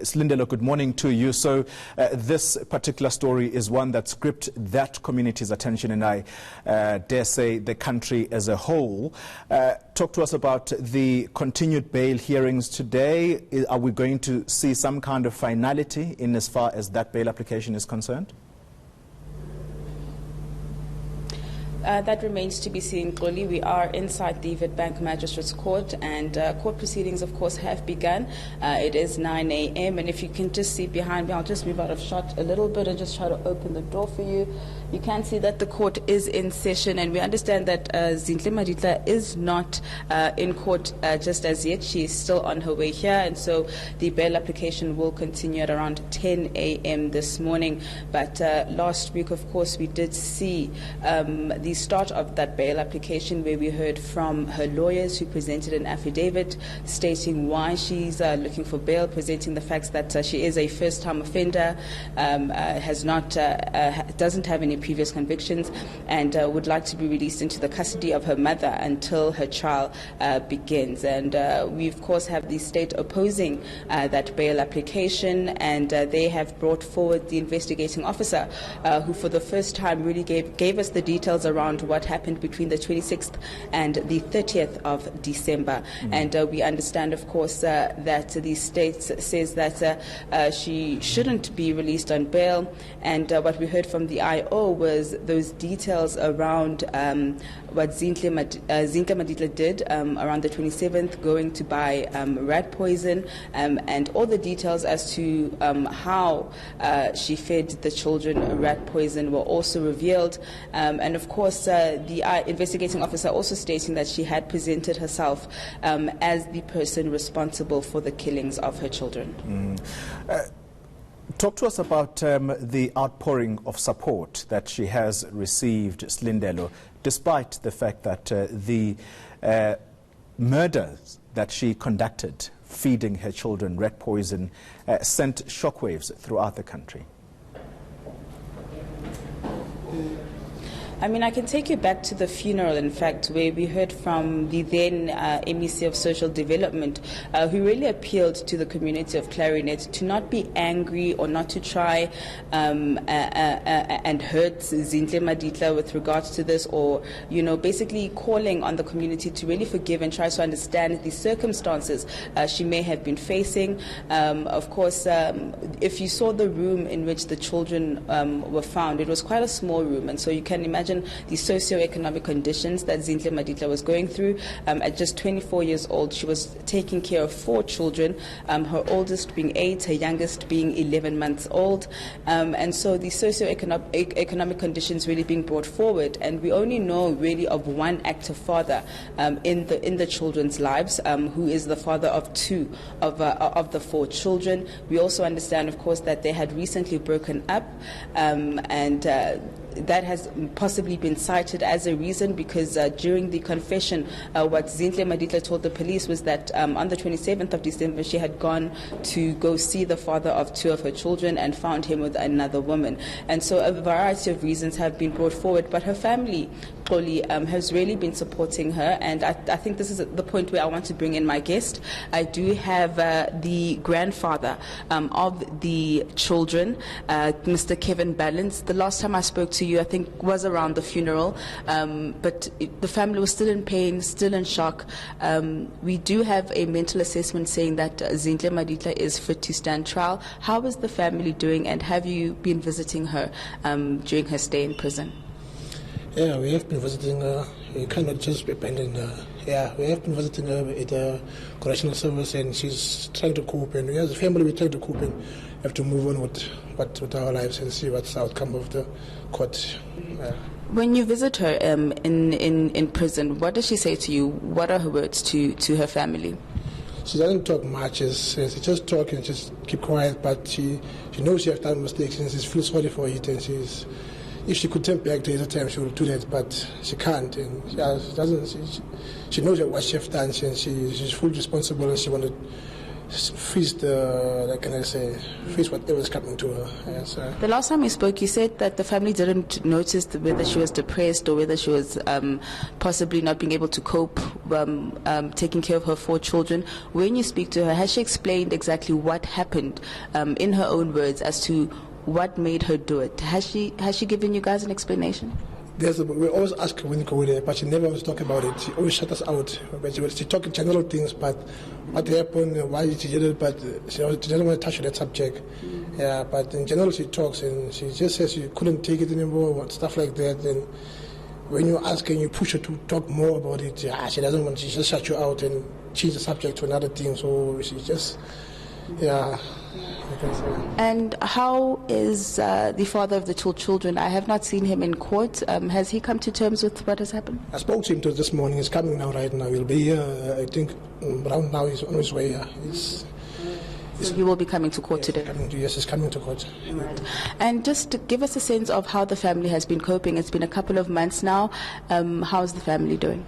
Zinhle, good morning to you. So this particular story is one that's gripped that community's attention, and I dare say the country as a whole. Talk to us about the continued bail hearings today. Are we going to see some kind of finality in as far as that bail application is concerned? That remains to be seen, Xoli. We are inside the Witbank Magistrate's Court, and court proceedings, of course, have begun. It is 9 a.m., and if you can just see behind me, I'll just move out of shot a little bit and just try to open the door for you. You can see that the court is in session, and we understand that Zinhle Maditla is not in court just as yet. She is still on her way here, and so the bail application will continue at around 10 a.m. this morning. But last week, of course, we did see the start of that bail application, where we heard from her lawyers who presented an affidavit stating why she's looking for bail, presenting the facts that she is a first-time offender, doesn't have any previous convictions, and would like to be released into the custody of her mother until her trial begins. And we, of course, have the state opposing that bail application, and they have brought forward the investigating officer who, for the first time, really gave us the details around what happened between the 26th and the 30th of December. And we understand, of course, that the state says that she shouldn't be released on bail. And what we heard from the IO was those details around what Zinhle Maditla did around the 27th, going to buy rat poison, and all the details as to how she fed the children rat poison were also revealed. And of course, the investigating officer also stating that she had presented herself as the person responsible for the killings of her children. Talk to us about the outpouring of support that she has received, Zinhle, despite the fact that the murders that she conducted, feeding her children rat poison, sent shockwaves throughout the country. I mean, I can take you back to the funeral, in fact, where we heard from the then MEC of Social Development, who really appealed to the community of Clarinet to not be angry or not to try and hurt Zinhle Maditla with regards to this, or, you know, basically calling on the community to really forgive and try to understand the circumstances she may have been facing. Of course, if you saw the room in which the children were found, it was quite a small room, and so you can imagine the socio-economic conditions that Zinhle Maditla was going through. At just 24 years old, she was taking care of 4 children, her oldest being 8, her youngest being 11 months old. And so the socio-economic conditions really being brought forward, and we only know really of one active father in the children's lives, who is the father of 2 of the 4 children. We also understand, of course, that they had recently broken up, and that has possibly been cited as a reason because during the confession, what Zinhle Maditla told the police was that on the 27th of December, she had gone to go see the father of 2 of her children and found him with another woman. And so a variety of reasons have been brought forward, but her family, Xoli, has really been supporting her, and I think this is the point where I want to bring in my guest. I do have the grandfather of the children, Mr. Kevin Balance. The last time I spoke to you, I think, was around the funeral, but the family was still in pain, still in shock. We do have a mental assessment saying that Zinhle Maditla is fit to stand trial. How is the family doing, and have you been visiting her during her stay in prison? Yeah, we have been visiting her. We cannot just abandon her. Yeah, we have been visiting her at the correctional service, and she's trying to cope. And we as a family, we're trying to cope and have to move on with our lives and see what's the outcome of the court. When you visit her in prison, what does she say to you? What are her words to her family? She doesn't talk much. She just talk and just keep quiet. But she knows she has done mistakes, and she feels sorry for it. And if she could turn back to the time, she would do that, but she can't, and she doesn't. She knows what she has done, and she's fully responsible, and she wanted face whatever is coming to her. Yes, The last time we spoke, you said that the family didn't notice whether she was depressed or whether she was possibly not being able to cope taking care of her 4 children. When you speak to her, has she explained exactly what happened in her own words as to what made her do it? Has she given you guys an explanation? We always ask her when you go there, but she never wants to talk about it. She always shut us out. But she talks general things, but what happened, why she did it, but she doesn't want to touch that subject. Yeah, but in general she talks and she just says she couldn't take it anymore, stuff like that. And when you ask her and you push her to talk more about it, she doesn't want. She just shut you out and change the subject to another thing. So she just, yeah. And how is the father of the 2 children? I have not seen him in court. Has he come to terms with what has happened? I spoke to him this morning. He's coming now, right now. He'll be here, I think, around now. He's on his way here. So he will be coming to court today? Yes, he's coming to court. Right. And just to give us a sense of how the family has been coping. It's been a couple of months now. How's the family doing?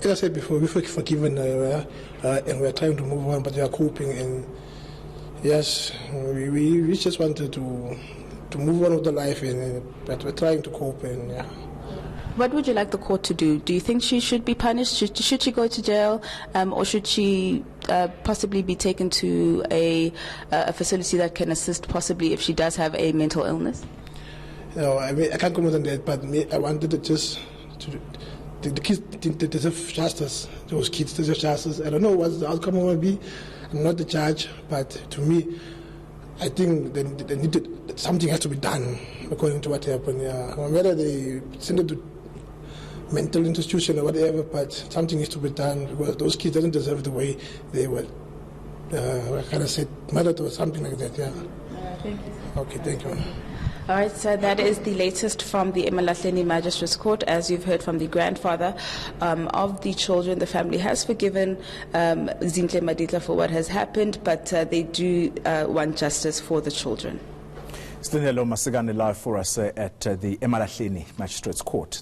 As I said before, we've forgiven and we're trying to move on, but they are coping. And yes, we just wanted to move on with the life, but we're trying to cope. And yeah. What would you like the court to do? Do you think she should be punished? Should she go to jail, or should she possibly be taken to a facility that can assist, possibly if she does have a mental illness? No, I mean I can't comment on that. But I wanted to just the kids deserve justice. Those kids deserve justice. I don't know what the outcome will be. I'm not the judge, but to me, I think something has to be done according to what happened. Yeah. Whether they send it to mental institution or whatever, but something needs to be done because those kids don't deserve the way they were, murdered or something like that. Yeah. Thank you. Okay, thank you. All right, so that is the latest from the Zinhle Magistrate's Court. As you've heard from the grandfather of the children, the family has forgiven Zinhle Maditla for what has happened, but they do want justice for the children. Zinhle Maditla live for us at the Zinhle Magistrate's Court.